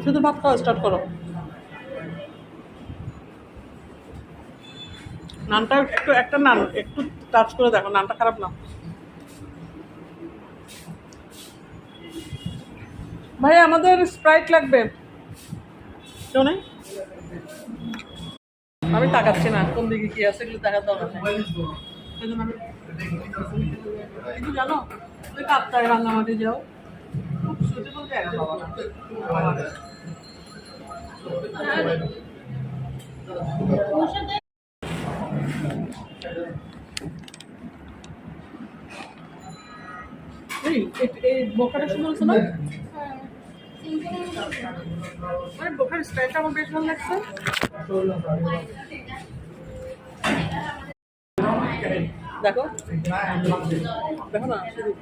শুধু ভাত খাওয়া স্টার্ট করো। নানটা একটু একটা নান একটু টাচ করে দেখো, নানটা খারাপ না। ভাই আমাদের স্প্রাইট লাগবে। কেউ নেই? আমি তাকাচ্ছি না কোন দিকে কি আছে, এগুলো দেখার দরকার নেই। কিন্তু জানো ওই কাপ্তায় রাঙামাটি যাও, খুব সুইটেবল জায়গা বাবা। এই বোকাটা শুনে বলছো না? মানে বোকার স্টাইলটা আমার বেশ ভালো লাগছে। দেখো দেখো না শুধু